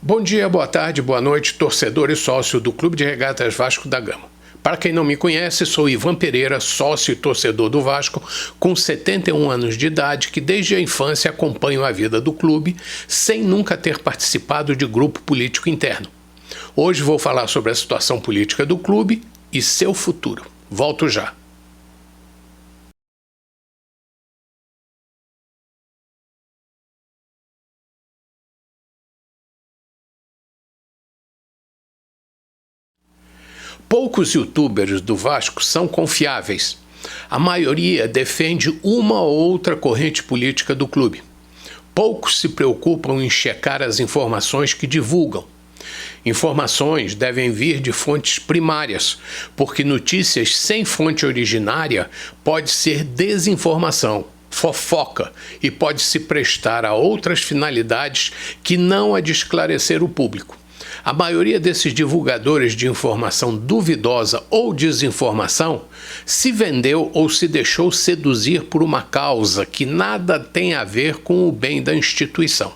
Bom dia, boa tarde, boa noite, torcedor e sócio do Clube de Regatas Vasco da Gama. Para quem não me conhece, sou Ivan Pereira, sócio e torcedor do Vasco, com 71 anos de idade, que desde a infância acompanho a vida do clube, sem nunca ter participado de grupo político interno. Hoje vou falar sobre a situação política do clube e seu futuro. Volto já. Poucos youtubers do Vasco são confiáveis. A maioria defende uma ou outra corrente política do clube. Poucos se preocupam em checar as informações que divulgam. Informações devem vir de fontes primárias, porque notícias sem fonte originária pode ser desinformação, fofoca e pode se prestar a outras finalidades que não a de esclarecer o público. A maioria desses divulgadores de informação duvidosa ou desinformação se vendeu ou se deixou seduzir por uma causa que nada tem a ver com o bem da instituição.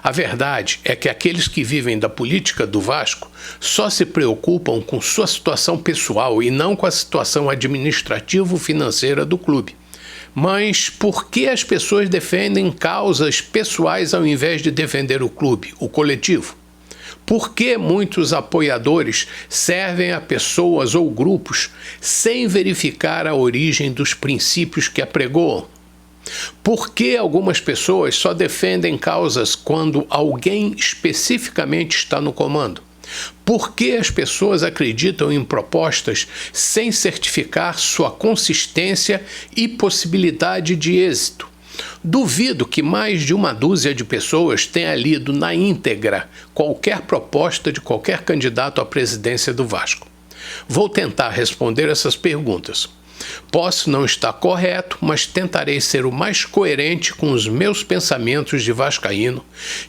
A verdade é que aqueles que vivem da política do Vasco só se preocupam com sua situação pessoal e não com a situação administrativo-financeira do clube. Mas por que as pessoas defendem causas pessoais ao invés de defender o clube, o coletivo? Por que muitos apoiadores servem a pessoas ou grupos sem verificar a origem dos princípios que apregoam? Por que algumas pessoas só defendem causas quando alguém especificamente está no comando? Por que as pessoas acreditam em propostas sem certificar sua consistência e possibilidade de êxito? Duvido que mais de uma dúzia de pessoas tenha lido na íntegra qualquer proposta de qualquer candidato à presidência do Vasco. Vou tentar responder essas perguntas. Posso não estar correto, mas tentarei ser o mais coerente com os meus pensamentos de vascaíno,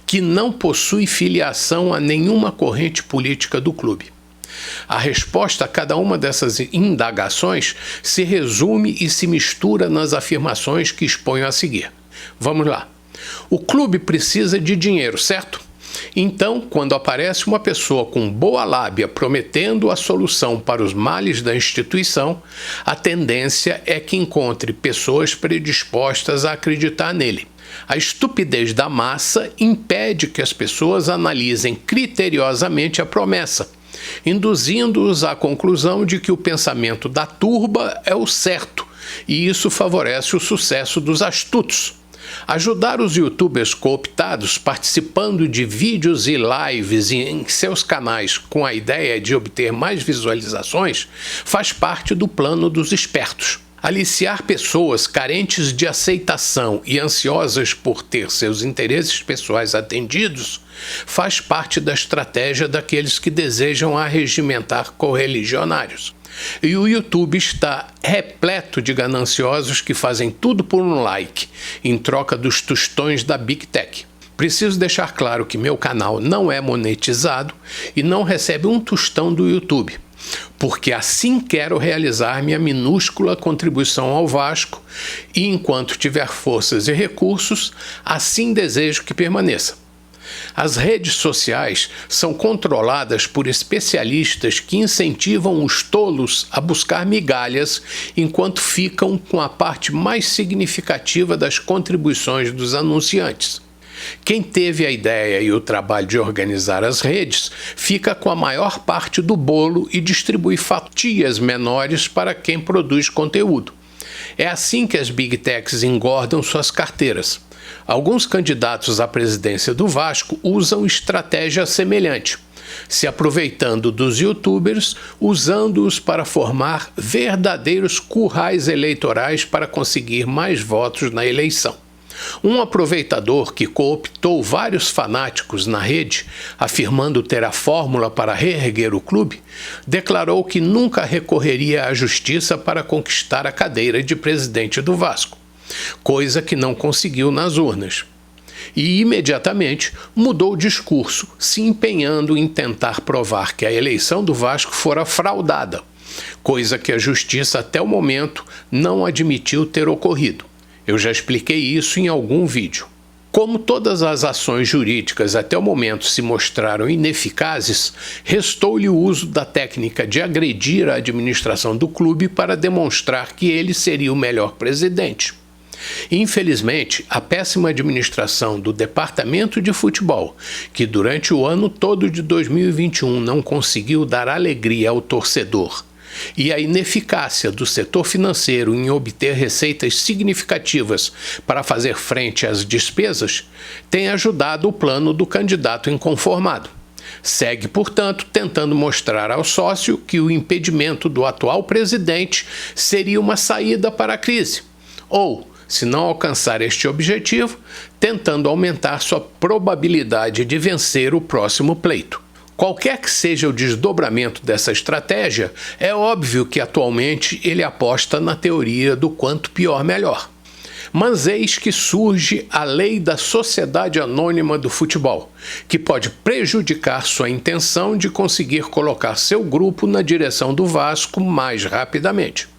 que não possui filiação a nenhuma corrente política do clube. A resposta a cada uma dessas indagações se resume e se mistura nas afirmações que exponho a seguir. Vamos lá. O clube precisa de dinheiro, certo? Então, quando aparece uma pessoa com boa lábia prometendo a solução para os males da instituição, a tendência é que encontre pessoas predispostas a acreditar nele. A estupidez da massa impede que as pessoas analisem criteriosamente a promessa, induzindo-os à conclusão de que o pensamento da turba é o certo, e isso favorece o sucesso dos astutos. Ajudar os youtubers cooptados participando de vídeos e lives em seus canais com a ideia de obter mais visualizações faz parte do plano dos espertos. Aliciar pessoas carentes de aceitação e ansiosas por ter seus interesses pessoais atendidos faz parte da estratégia daqueles que desejam arregimentar correligionários. E o YouTube está repleto de gananciosos que fazem tudo por um like, em troca dos tostões da Big Tech. Preciso deixar claro que meu canal não é monetizado e não recebe um tostão do YouTube, porque assim quero realizar minha minúscula contribuição ao Vasco e, enquanto tiver forças e recursos, assim desejo que permaneça. As redes sociais são controladas por especialistas que incentivam os tolos a buscar migalhas enquanto ficam com a parte mais significativa das contribuições dos anunciantes. Quem teve a ideia e o trabalho de organizar as redes fica com a maior parte do bolo e distribui fatias menores para quem produz conteúdo. É assim que as Big Techs engordam suas carteiras. Alguns candidatos à presidência do Vasco usam estratégia semelhante, se aproveitando dos youtubers, usando-os para formar verdadeiros currais eleitorais para conseguir mais votos na eleição. Um aproveitador que cooptou vários fanáticos na rede, afirmando ter a fórmula para reerguer o clube, declarou que nunca recorreria à justiça para conquistar a cadeira de presidente do Vasco, coisa que não conseguiu nas urnas. E imediatamente mudou o discurso, se empenhando em tentar provar que a eleição do Vasco fora fraudada, coisa que a justiça até o momento não admitiu ter ocorrido. Eu já expliquei isso em algum vídeo. Como todas as ações jurídicas até o momento se mostraram ineficazes, restou-lhe o uso da técnica de agredir a administração do clube para demonstrar que ele seria o melhor presidente. Infelizmente, a péssima administração do departamento de futebol, que durante o ano todo de 2021 não conseguiu dar alegria ao torcedor, e a ineficácia do setor financeiro em obter receitas significativas para fazer frente às despesas, tem ajudado o plano do candidato inconformado. Segue, portanto, tentando mostrar ao sócio que o impedimento do atual presidente seria uma saída para a crise, ou, se não alcançar este objetivo, tentando aumentar sua probabilidade de vencer o próximo pleito. Qualquer que seja o desdobramento dessa estratégia, é óbvio que atualmente ele aposta na teoria do quanto pior melhor. Mas eis que surge a lei da Sociedade Anônima do Futebol, que pode prejudicar sua intenção de conseguir colocar seu grupo na direção do Vasco mais rapidamente.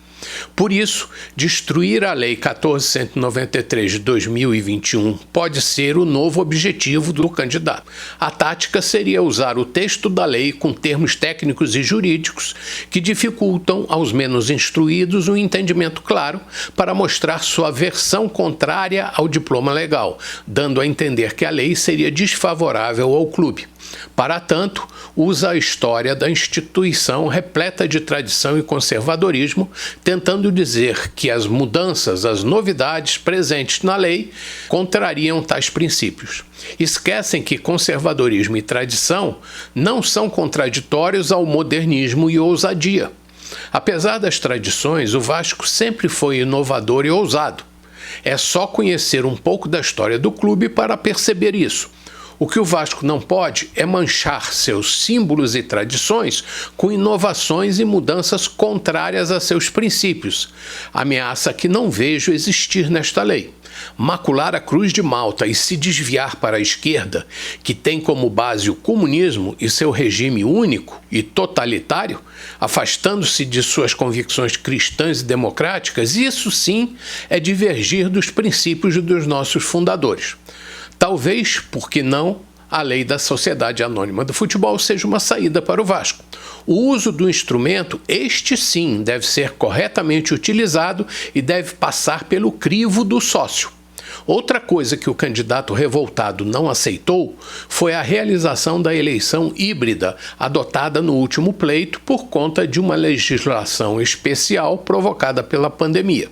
Por isso, destruir a Lei 14.193 de 2021 pode ser o novo objetivo do candidato. A tática seria usar o texto da lei com termos técnicos e jurídicos que dificultam aos menos instruídos um entendimento claro para mostrar sua versão contrária ao diploma legal, dando a entender que a lei seria desfavorável ao clube. Para tanto, usa a história da instituição repleta de tradição e conservadorismo, tentando dizer que as mudanças, as novidades presentes na lei contrariam tais princípios. Esquecem que conservadorismo e tradição não são contraditórios ao modernismo e ousadia. Apesar das tradições, o Vasco sempre foi inovador e ousado. É só conhecer um pouco da história do clube para perceber isso. O que o Vasco não pode é manchar seus símbolos e tradições com inovações e mudanças contrárias a seus princípios, ameaça que não vejo existir nesta lei. Macular a Cruz de Malta e se desviar para a esquerda, que tem como base o comunismo e seu regime único e totalitário, afastando-se de suas convicções cristãs e democráticas, isso sim é divergir dos princípios dos nossos fundadores. Talvez, por que não, a lei da Sociedade Anônima do Futebol seja uma saída para o Vasco. O uso do instrumento, este sim, deve ser corretamente utilizado e deve passar pelo crivo do sócio. Outra coisa que o candidato revoltado não aceitou foi a realização da eleição híbrida adotada no último pleito por conta de uma legislação especial provocada pela pandemia.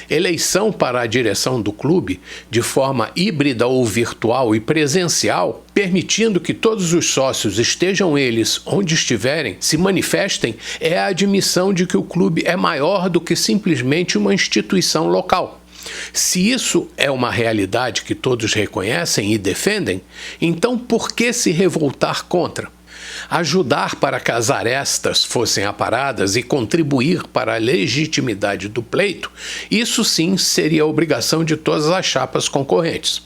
Eleição para a direção do clube, de forma híbrida ou virtual e presencial, permitindo que todos os sócios, estejam eles onde estiverem, se manifestem, é a admissão de que o clube é maior do que simplesmente uma instituição local. Se isso é uma realidade que todos reconhecem e defendem, então por que se revoltar contra? Ajudar para que as arestas fossem aparadas e contribuir para a legitimidade do pleito, isso sim seria a obrigação de todas as chapas concorrentes.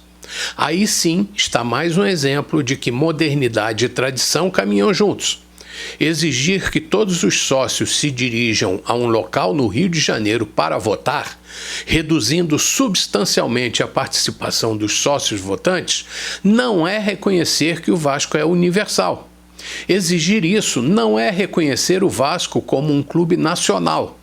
Aí sim está mais um exemplo de que modernidade e tradição caminham juntos. Exigir que todos os sócios se dirijam a um local no Rio de Janeiro para votar, reduzindo substancialmente a participação dos sócios votantes, não é reconhecer que o Vasco é universal. Exigir isso não é reconhecer o Vasco como um clube nacional.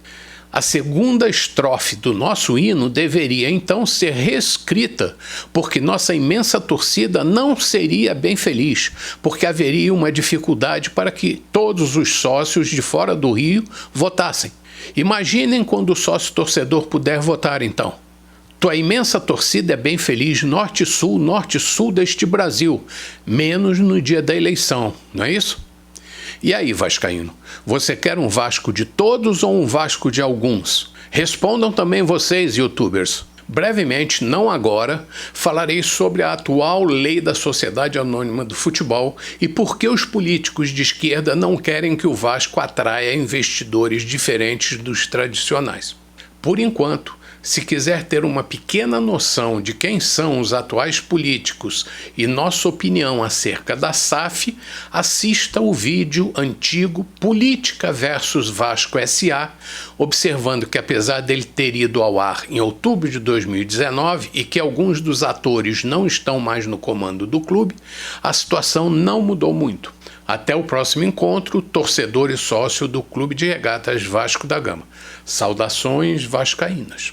A segunda estrofe do nosso hino deveria então ser reescrita, porque nossa imensa torcida não seria bem feliz, porque haveria uma dificuldade para que todos os sócios de fora do Rio votassem. Imaginem quando o sócio torcedor puder votar então. Tua imensa torcida é bem feliz norte e sul deste Brasil, menos no dia da eleição, não é isso? E aí, vascaíno, você quer um Vasco de todos ou um Vasco de alguns? Respondam também vocês, youtubers. Brevemente, não agora, falarei sobre a atual lei da Sociedade Anônima do Futebol e por que os políticos de esquerda não querem que o Vasco atraia investidores diferentes dos tradicionais. Por enquanto, Se quiser ter uma pequena noção de quem são os atuais políticos e nossa opinião acerca da SAF, assista o vídeo antigo Política versus Vasco S.A., observando que apesar dele ter ido ao ar em outubro de 2019 e que alguns dos atores não estão mais no comando do clube, a situação não mudou muito. Até o próximo encontro, torcedor e sócio do Clube de Regatas Vasco da Gama. Saudações vascaínas.